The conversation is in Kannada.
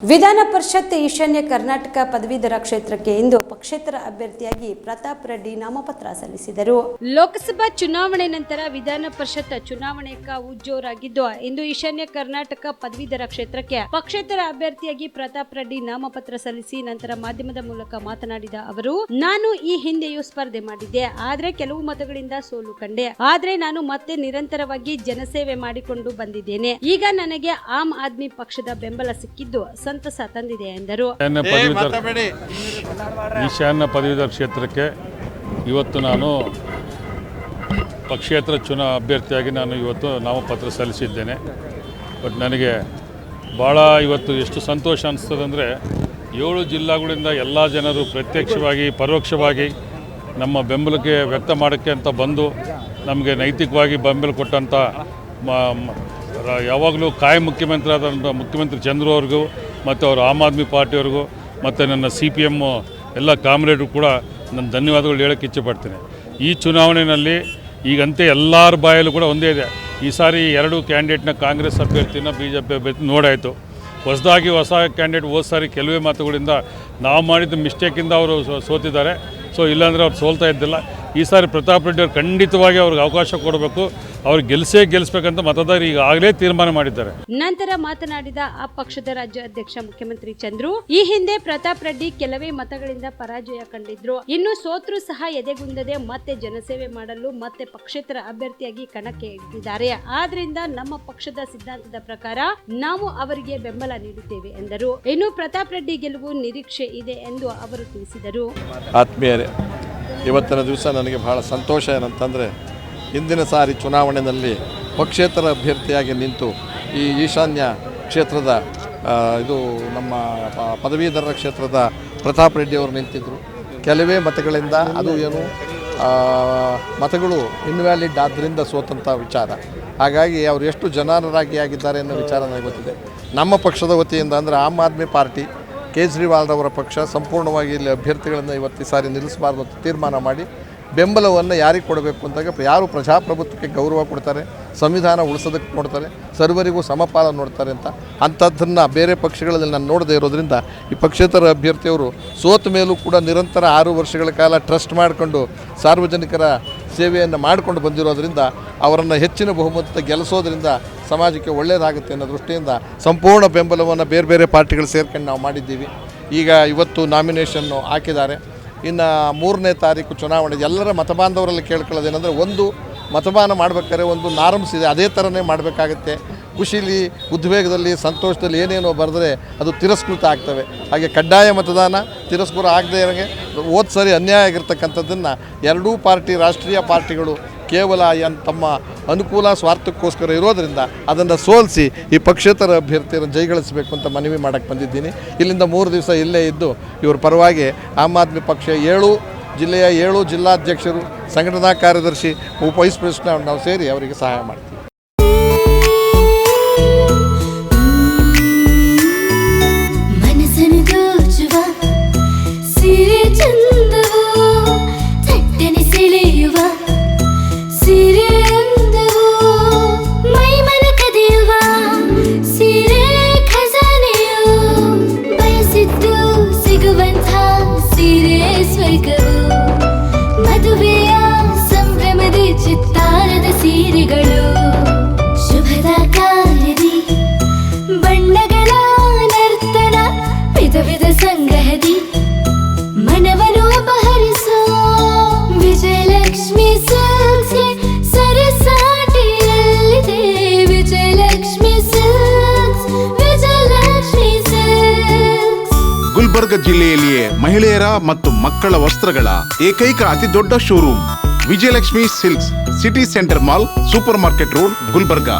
ವಿಧಾನ ಪರಿಷತ್ ಈಶಾನ್ಯ ಕರ್ನಾಟಕ ಪದವೀಧರ ಕ್ಷೇತ್ರಕ್ಕೆ ಇಂದು ಪಕ್ಷೇತರ ಅಭ್ಯರ್ಥಿಯಾಗಿ ಪ್ರತಾಪ್ ರೆಡ್ಡಿ ನಾಮಪತ್ರ ಸಲ್ಲಿಸಿದರು. ಲೋಕಸಭಾ ಚುನಾವಣೆ ನಂತರ ವಿಧಾನ ಪರಿಷತ್ ಚುನಾವಣೆ ಕಾವು ಜೋರಾಗಿದ್ದು, ಇಂದು ಈಶಾನ್ಯ ಕರ್ನಾಟಕ ಪದವೀಧರ ಕ್ಷೇತ್ರಕ್ಕೆ ಪಕ್ಷೇತರ ಅಭ್ಯರ್ಥಿಯಾಗಿ ಪ್ರತಾಪ್ ರೆಡ್ಡಿ ನಾಮಪತ್ರ ಸಲ್ಲಿಸಿ ನಂತರ ಮಾಧ್ಯಮದ ಮೂಲಕ ಮಾತನಾಡಿದ ಅವರು, ನಾನು ಈ ಹಿಂದೆಯೂ ಸ್ಪರ್ಧೆ ಮಾಡಿದ್ದೆ, ಆದ್ರೆ ಕೆಲವು ಮತಗಳಿಂದ ಸೋಲು ಕಂಡೆ. ಆದ್ರೆ ನಾನು ಮತ್ತೆ ನಿರಂತರವಾಗಿ ಜನಸೇವೆ ಮಾಡಿಕೊಂಡು ಬಂದಿದ್ದೇನೆ. ಈಗ ನನಗೆ ಆಮ್ ಆದ್ಮಿ ಪಕ್ಷದ ಬೆಂಬಲ ಸಿಕ್ಕಿದ್ದು ಸಂತಸ ತಂದಿದೆ ಎಂದರು. ಈಶಾನ್ಯ ಪದವೀಧರ ಕ್ಷೇತ್ರಕ್ಕೆ ಇವತ್ತು ನಾನು ಪಕ್ಷೇತರ ಅಭ್ಯರ್ಥಿಯಾಗಿ ನಾನು ಇವತ್ತು ನಾಮಪತ್ರ ಸಲ್ಲಿಸಿದ್ದೇನೆ. ಬಟ್ ನನಗೆ ಭಾಳ ಇವತ್ತು ಎಷ್ಟು ಸಂತೋಷ ಅನಿಸ್ತದೆ ಅಂದರೆ, 7 ಜಿಲ್ಲೆಗಳಿಂದ ಎಲ್ಲ ಜನರು ಪ್ರತ್ಯಕ್ಷವಾಗಿ ಪರೋಕ್ಷವಾಗಿ ನಮ್ಮ ಬೆಂಬಲಕ್ಕೆ ವ್ಯಕ್ತ ಮಾಡೋಕ್ಕೆ ಅಂತ ಬಂದು ನಮಗೆ ನೈತಿಕವಾಗಿ ಬೆಂಬಲ ಕೊಟ್ಟಂಥ ಯಾವಾಗಲೂ ಕಾಯಂ ಮುಖ್ಯಮಂತ್ರಿ ಆದಂಥ ಮುಖ್ಯಮಂತ್ರಿ ಚಂದ್ರು ಅವ್ರಿಗೂ ಮತ್ತು ಅವರು ಆಮ್ ಆದ್ಮಿ ಪಾರ್ಟಿಯವ್ರಿಗೂ ಮತ್ತು ನನ್ನ CPM ಎಲ್ಲ ಕಾಮ್ರೇಡ್ರು ಕೂಡ ನನ್ನ ಧನ್ಯವಾದಗಳು ಹೇಳೋಕ್ಕೆ ಇಚ್ಛೆಪಡ್ತೀನಿ. ಈ ಚುನಾವಣೆಯಲ್ಲಿ ಈಗಂತೆ ಎಲ್ಲರ ಬಾಯಲ್ಲೂ ಕೂಡ ಒಂದೇ ಇದೆ, ಈ ಸಾರಿ 2 ಕ್ಯಾಂಡಿಡೇಟ್ನ ಕಾಂಗ್ರೆಸ್ ಅಭ್ಯರ್ಥಿನ BJP ಅಭ್ಯರ್ಥಿ ನೋಡಾಯಿತು. ಹೊಸ ಕ್ಯಾಂಡಿಡೇಟ್ ಹೋದ ಸಾರಿ ಕೆಲವೇ ಮಾತುಗಳಿಂದ ನಾವು ಮಾಡಿದ ಮಿಸ್ಟೇಕಿಂದ ಅವರು ಸೋತಿದ್ದಾರೆ. ಸೊ ಇಲ್ಲಾಂದರೆ ಅವ್ರು ಸೋಲ್ತಾ ಇದ್ದಿಲ್ಲ. ಈ ಸಾರಿ ಪ್ರತಾಪ್ ರೆಡ್ಡಿ ಅವ್ರು ಖಂಡಿತವಾಗಿ ಅವ್ರಿಗೆ ಅವಕಾಶ ಕೊಡಬೇಕು, ಅವ್ರು ಗೆಲ್ಲಿಸ್ಬೇಕಂತ ಮತದಾರರು ಈಗಾಗಲೇ ತೀರ್ಮಾನ ಮಾಡಿದ್ದಾರೆ. ನಂತರ ಮಾತನಾಡಿದ ಆ ಪಕ್ಷದ ರಾಜ್ಯ ಅಧ್ಯಕ್ಷ ಮುಖ್ಯಮಂತ್ರಿ ಚಂದ್ರು, ಈ ಹಿಂದೆ ಪ್ರತಾಪ್ ರೆಡ್ಡಿ ಕೆಲವೇ ಮತಗಳಿಂದ ಪರಾಜಯ ಕಂಡಿದ್ರು. ಇನ್ನು ಸೋತ್ರು ಸಹ ಎದೆಗುಂದದೆ ಮತ್ತೆ ಜನಸೇವೆ ಮಾಡಲು ಮತ್ತೆ ಪಕ್ಷೇತರ ಅಭ್ಯರ್ಥಿಯಾಗಿ ಕಣಕ್ಕೆ ಇಳಿದಿದ್ದಾರೆ. ಆದ್ರಿಂದ ನಮ್ಮ ಪಕ್ಷದ ಸಿದ್ಧಾಂತದ ಪ್ರಕಾರ ನಾವು ಅವರಿಗೆ ಬೆಂಬಲ ನೀಡುತ್ತೇವೆ ಎಂದರು. ಇನ್ನು ಪ್ರತಾಪ್ ರೆಡ್ಡಿ ಗೆಲುವು ನಿರೀಕ್ಷೆ ಇದೆ ಎಂದು ಅವರು ತಿಳಿಸಿದರು. ಆತ್ಮೀಯರೇ, ಇವತ್ತಿನ ದಿವಸ ನನಗೆ ಬಹಳ ಸಂತೋಷ ಏನಂತಂದರೆ, ಹಿಂದಿನ ಸಾರಿ ಚುನಾವಣೆಯಲ್ಲಿ ಪಕ್ಷೇತರ ಅಭ್ಯರ್ಥಿಯಾಗಿ ನಿಂತು ಈ ಈಶಾನ್ಯ ಕ್ಷೇತ್ರದ ಇದು ನಮ್ಮ ಪದವೀಧರ ಕ್ಷೇತ್ರದ ಪ್ರತಾಪ್ ರೆಡ್ಡಿ ಅವರು ನಿಂತಿದ್ದರು. ಕೆಲವೇ ಮತಗಳಿಂದ, ಅದು ಏನು ಮತಗಳು ಇನ್ವ್ಯಾಲಿಡ್ ಆದ್ದರಿಂದ ಸೋತಂಥ ವಿಚಾರ. ಹಾಗಾಗಿ ಅವರು ಎಷ್ಟು ಜನಾನರಾಗಿ ಆಗಿದ್ದಾರೆ ಅನ್ನೋ ವಿಚಾರ ನನಗೆ ಗೊತ್ತಿದೆ. ನಮ್ಮ ಪಕ್ಷದ ವತಿಯಿಂದ ಅಂದರೆ ಆಮ್ ಆದ್ಮಿ ಪಾರ್ಟಿ, ಕೇಜ್ರಿವಾಲ್ರವರ ಪಕ್ಷ ಸಂಪೂರ್ಣವಾಗಿ ಇಲ್ಲಿ ಅಭ್ಯರ್ಥಿಗಳನ್ನು ಇವತ್ತು ಈ ಸಾರಿ ನಿಲ್ಲಿಸಬಾರ್ದು ಅಂತ ತೀರ್ಮಾನ ಮಾಡಿ ಬೆಂಬಲವನ್ನು ಯಾರಿಗೆ ಕೊಡಬೇಕು ಅಂದಾಗ, ಯಾರು ಪ್ರಜಾಪ್ರಭುತ್ವಕ್ಕೆ ಗೌರವ ಕೊಡ್ತಾರೆ, ಸಂವಿಧಾನ ಉಳಿಸೋದಕ್ಕೆ ನೋಡ್ತಾರೆ, ಸರ್ವರಿಗೂ ಸಮಪಾಲ ನೋಡ್ತಾರೆ ಅಂಥದ್ದನ್ನು ಬೇರೆ ಪಕ್ಷಗಳಲ್ಲಿ ನಾನು ನೋಡದೇ ಇರೋದ್ರಿಂದ ಈ ಪಕ್ಷೇತರ ಅಭ್ಯರ್ಥಿಯವರು ಸೋತ ಮೇಲೂ ಕೂಡ ನಿರಂತರ 6 ವರ್ಷಗಳ ಕಾಲ ಟ್ರಸ್ಟ್ ಮಾಡಿಕೊಂಡು ಸಾರ್ವಜನಿಕರ ಸೇವೆಯನ್ನು ಮಾಡಿಕೊಂಡು ಬಂದಿರೋದ್ರಿಂದ ಅವರನ್ನು ಹೆಚ್ಚಿನ ಬಹುಮತ ಗೆಲ್ಲಿಸೋದ್ರಿಂದ ಸಮಾಜಕ್ಕೆ ಒಳ್ಳೆಯದಾಗುತ್ತೆ ಅನ್ನೋ ದೃಷ್ಟಿಯಿಂದ ಸಂಪೂರ್ಣ ಬೆಂಬಲವನ್ನು ಬೇರೆ ಬೇರೆ ಪಾರ್ಟಿಗಳು ಸೇರ್ಕೊಂಡು ನಾವು ಮಾಡಿದ್ದೀವಿ. ಈಗ ಇವತ್ತು ನಾಮಿನೇಷನ್ನು ಹಾಕಿದ್ದಾರೆ. ಇನ್ನು 3ನೇ ತಾರೀಕು ಚುನಾವಣೆ. ಎಲ್ಲರ ಮತಬಾಂಧವರಲ್ಲಿ ಕೇಳ್ಕೊಳ್ಳೋದೇನೆಂದರೆ, ಒಂದು ಮತದಾನ ಮಾಡಬೇಕಾದ್ರೆ ಒಂದು ನಾರ್ಮ್ಸ್ ಇದೆ, ಅದೇ ಥರನೇ ಮಾಡಬೇಕಾಗತ್ತೆ. ಖುಷಿಲಿ, ಉದ್ವೇಗದಲ್ಲಿ, ಸಂತೋಷದಲ್ಲಿ ಏನೇನೋ ಬರೆದ್ರೆ ಅದು ತಿರಸ್ಕೃತ ಆಗ್ತವೆ. ಹಾಗೆ ಕಡ್ಡಾಯ ಮತದಾನ ತಿರಸ್ಕೃತ ಆಗದೇ ಇರೋಂಗೆ ಹೋದ ಸರಿ ಅನ್ಯಾಯ ಆಗಿರ್ತಕ್ಕಂಥದ್ದನ್ನು ಎರಡೂ ಪಾರ್ಟಿ, ರಾಷ್ಟ್ರೀಯ ಪಾರ್ಟಿಗಳು ಕೇವಲ ತಮ್ಮ ಅನುಕೂಲ ಸ್ವಾರ್ಥಕ್ಕೋಸ್ಕರ ಇರೋದರಿಂದ ಅದನ್ನು ಸೋಲಿಸಿ ಈ ಪಕ್ಷೇತರ ಅಭ್ಯರ್ಥಿಯನ್ನು ಜಯಗಳಿಸಬೇಕು ಅಂತ ಮನವಿ ಮಾಡೋಕ್ಕೆ ಬಂದಿದ್ದೀನಿ. ಇಲ್ಲಿಂದ 3 ದಿವಸ ಇಲ್ಲೇ ಇದ್ದು ಇವ್ರ ಪರವಾಗಿ ಆಮ್ ಆದ್ಮಿ ಪಕ್ಷ 7 ಜಿಲ್ಲೆಯ 7 ಜಿಲ್ಲಾಧ್ಯಕ್ಷರು, ಸಂಘಟನಾ ಕಾರ್ಯದರ್ಶಿ, ವೈಸ್ ಪ್ರೆಸಿಡೆಂಟ್ ನಾವು ಸೇರಿ ಅವರಿಗೆ ಸಹಾಯ ಮಾಡ್ತೀವಿ. ಮದುವೆಯ ಸಂಭ್ರಮದ ಚಿತ್ತಾರದ ಸೀರೆಗಳು, ಶುಭದ ಕಾರ್ಯದಿ ಬಣ್ಣಗಳ ನರ್ತನ, ವಿಧ ವಿಧ ಸಂಗ್ರಹದಿ ಮನವನ್ನು ಅಪಹರಿಸೋ ವಿಜಯಲಕ್ಷ್ಮಿ ಸಿಲ್ಕ್ಸ್ ಸರಸಾಟಿಯಲ್ಲಿದೆ. Vijayalakshmi silks, Vijayalakshmi silks. ಗುಲ್ಬರ್ಗ ಜಿಲ್ಲೆಯಲ್ಲಿಯೇ ಮಹಿಳೆಯರ ಮತ್ತು ಮಕ್ಕಳ ವಸ್ತ್ರಗಳ ಏಕೈಕ ಅತಿ ದೊಡ್ಡ showroom Vijayalakshmi silks, city centre mall, super market road, Gulbarga.